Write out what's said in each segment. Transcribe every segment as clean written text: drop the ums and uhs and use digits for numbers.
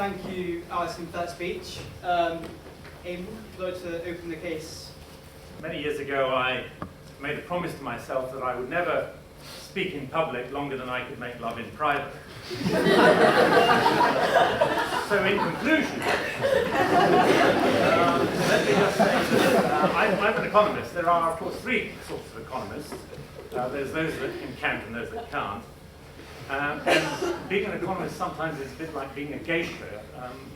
thank you, Alison, for that speech. Eamonn, would you like to open the case? Many years ago, I made a promise to myself that I would never speak in public longer than I could make love in private. So in conclusion, let me just say that I'm an economist. There are, of course, three sorts of economists. There's those that can count and those that can't. And being an economist sometimes is a bit like being a geisha.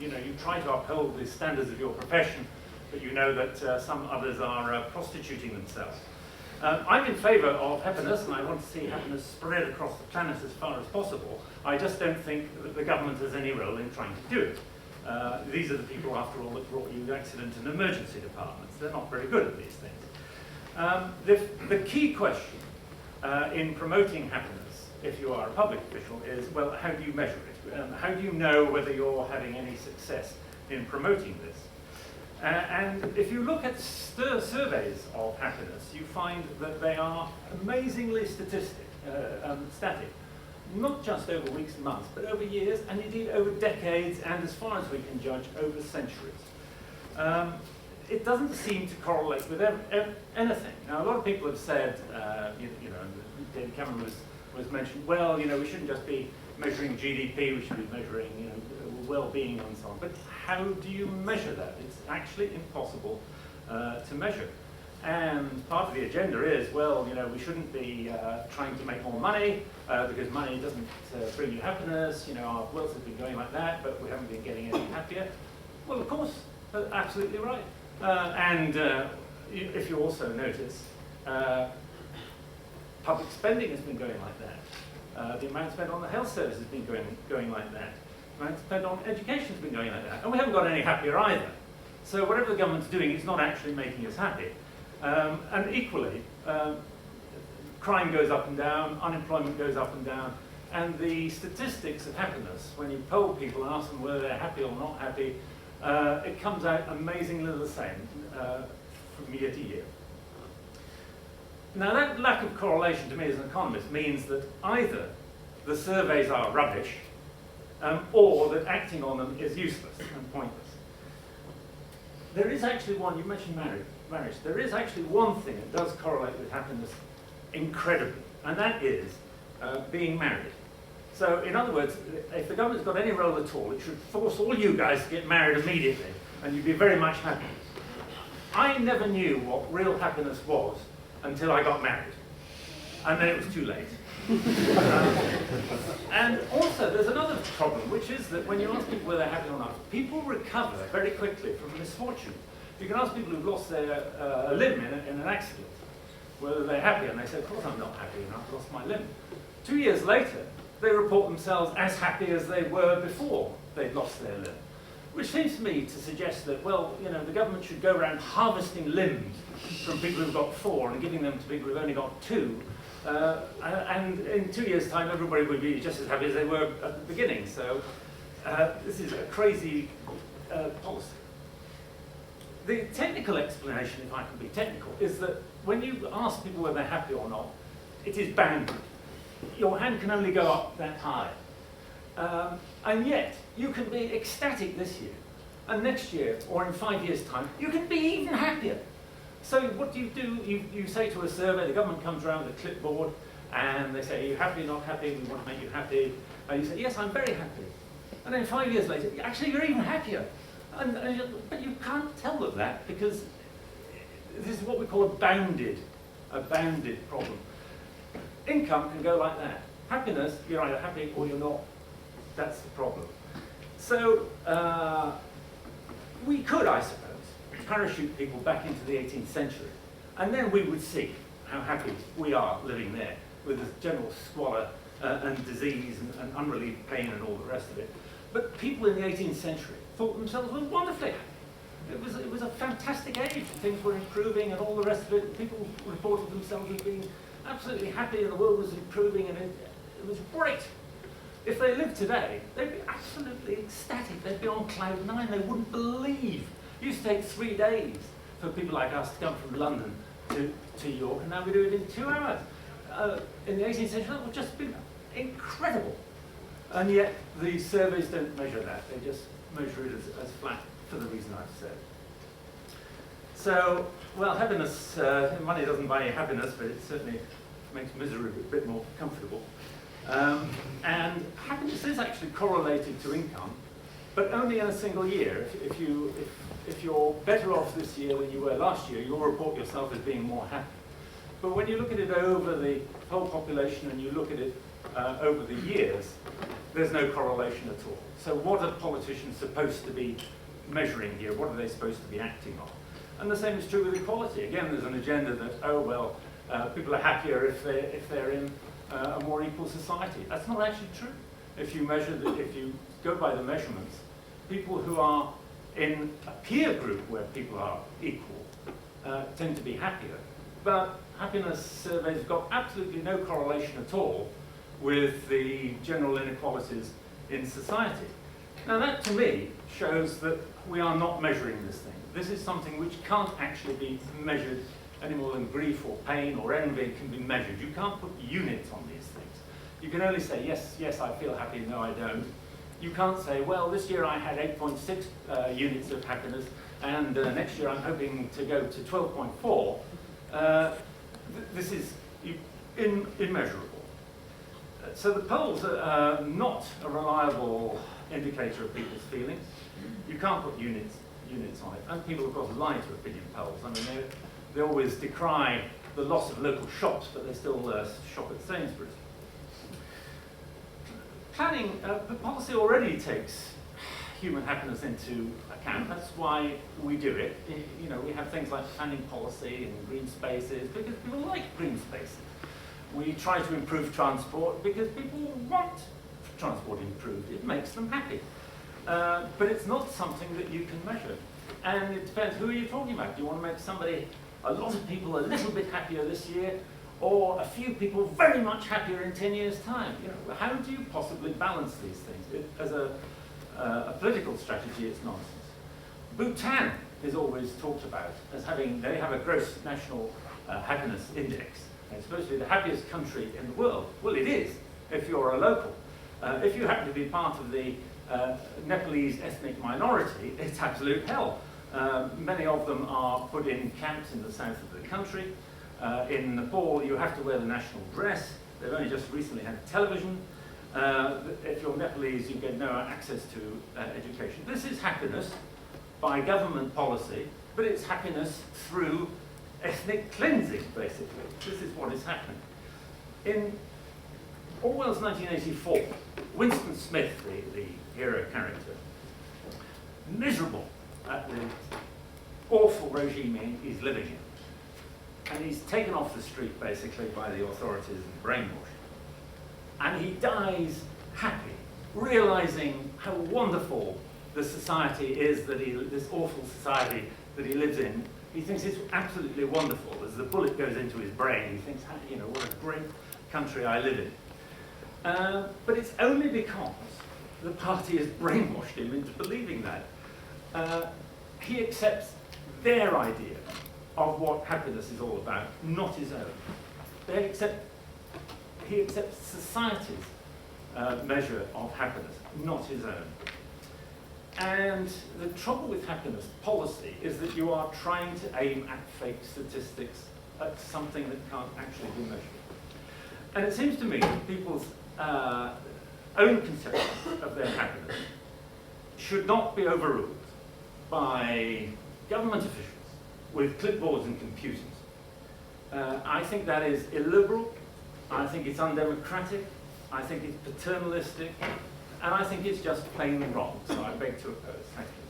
You try to uphold the standards of your profession, but you know that some others are prostituting themselves. I'm in favour of happiness, and I want to see happiness spread across the planet as far as possible. I just don't think that the government has any role in trying to do it. These are the people, after all, that brought you the accident and emergency departments. They're not very good at these things. The key question in promoting happiness, if you are a public official, is, well, how do you measure it? How do you know whether you're having any success in promoting this? And if you look at surveys of happiness, you find that they are amazingly static, not just over weeks and months, but over years, and indeed over decades, and as far as we can judge, over centuries. It doesn't seem to correlate with anything. Now, a lot of people have said, David Cameron was mentioned, well, we shouldn't just be measuring GDP, we should be measuring, well-being and so on. But how do you measure that? It's actually impossible to measure. And part of the agenda is, well, we shouldn't be trying to make more money because money doesn't bring you happiness. Our wealth has been going like that, but we haven't been getting any happier. Well, of course, absolutely right. If you also notice, public spending has been going like that. The amount spent on the health service has been going like that. The amount spent on education has been going like that. And we haven't got any happier either. So whatever the government's doing, it's not actually making us happy. And equally, crime goes up and down, unemployment goes up and down, and the statistics of happiness, when you poll people and ask them whether they're happy or not happy, it comes out amazingly the same from year to year. Now, that lack of correlation to me as an economist means that either the surveys are rubbish or that acting on them is useless and pointless. There is actually one, you mentioned marriage, there is actually one thing that does correlate with happiness incredibly, and that is being married. So, in other words, if the government's got any role at all, it should force all you guys to get married immediately, and you'd be very much happy. I never knew what real happiness was until I got married, and then it was too late. And also, there's another problem, which is that when you ask people whether they're happy or not, people recover very quickly from misfortune. You can ask people who've lost their limb in an accident whether they're happy, and they say, of course I'm not happy, and I've lost my limb. 2 years later, they report themselves as happy as they were before they'd lost their limb. Which seems to me to suggest that, well, the government should go around harvesting limbs from people who've got 4 and giving them to people who've only got 2. And in 2 years' time, everybody would be just as happy as they were at the beginning. So this is a crazy policy. The technical explanation, if I can be technical, is that when you ask people whether they're happy or not, it is bounded. Your hand can only go up that high. And yet, you can be ecstatic this year, and next year, or in 5 years' time, you can be even happier. So what do? You say to a survey, the government comes around with a clipboard, and they say, are you happy, not happy, we want to make you happy. And you say, yes, I'm very happy. And then 5 years later, actually, you're even happier. But you can't tell them that, because this is what we call a bounded problem. Income can go like that. Happiness, you're either happy or you're not. That's the problem. So we could, I suppose, parachute people back into the 18th century, and then we would see how happy we are living there, with this general squalor and disease and unrelieved pain and all the rest of it. But people in the 18th century thought themselves were wonderfully happy. It was a fantastic age. Things were improving and all the rest of it. People reported themselves as being absolutely happy, and the world was improving, and it was great. If they lived today, they'd be absolutely ecstatic. They'd be on cloud 9. They wouldn't believe. It used to take 3 days for people like us to come from London to York, and now we do it in 2 hours. In the 18th century, that would just be incredible. And yet, the surveys don't measure that. They just measure it as flat for the reason I've said. So, well, happiness, money doesn't buy you happiness, but it certainly makes misery a bit more comfortable. And happiness is actually correlated to income, but only in a single year. If you're better off this year than you were last year, you'll report yourself as being more happy. But when you look at it over the whole population and you look at it over the years, there's no correlation at all. So what are politicians supposed to be measuring here? What are they supposed to be acting on? And the same is true with equality. Again, there's an agenda that, oh, well, people are happier if they're in a more equal society. That's not actually true. If you go by the measurements, people who are in a peer group where people are equal tend to be happier. But happiness surveys have got absolutely no correlation at all with the general inequalities in society. Now that, to me, shows that we are not measuring this thing. This is something which can't actually be measured any more than grief or pain or envy can be measured. You can't put units on these things. You can only say, yes, I feel happy, no, I don't. You can't say, well, this year I had 8.6 units of happiness, and next year I'm hoping to go to 12.4. This is immeasurable. So the polls are not a reliable indicator of people's feelings. You can't put units on it. And people, of course, lie to opinion polls. I mean, they always decry the loss of local shops, but they still shop at Sainsbury's. Planning, the policy already takes human happiness into account. That's why we do it. You know, we have things like planning policy and green spaces because people like green spaces. We try to improve transport because people want transport improved. It makes them happy. But it's not something that you can measure. And it depends, who are you talking about? Do you want to make a lot of people a little bit happier this year, or a few people very much happier in 10 years' time? You know, how do you possibly balance these things? As a political strategy, it's nonsense. Bhutan is always talked about as they have a gross national happiness index. It's supposed to be the happiest country in the world. Well, it is, if you're a local. If you happen to be part of the Nepalese ethnic minority, it's absolute hell. Many of them are put in camps in the south of the country. In Nepal, you have to wear the national dress. They've only just recently had television. If you're Nepalese, you get no access to education. This is happiness by government policy, but it's happiness through ethnic cleansing, basically. This is what is happening. In Orwell's 1984, Winston Smith, the hero character, miserable at the awful regime he's living in. And he's taken off the street, basically, by the authorities and brainwashed. And he dies happy, realizing how wonderful the society is, this awful society that he lives in. He thinks it's absolutely wonderful. As the bullet goes into his brain, he thinks, you know, what a great country I live in. But it's only because the party has brainwashed him into believing that. He accepts their idea of what happiness is all about, not his own. He accepts society's measure of happiness, not his own. And the trouble with happiness policy is that you are trying to aim at fake statistics, at something that can't actually be measured. And it seems to me that people's own conception of their happiness should not be overruled by government officials with clipboards and computers. I think that is illiberal. I think it's undemocratic. I think it's paternalistic. And I think it's just plain wrong. So I beg to oppose. Thank you.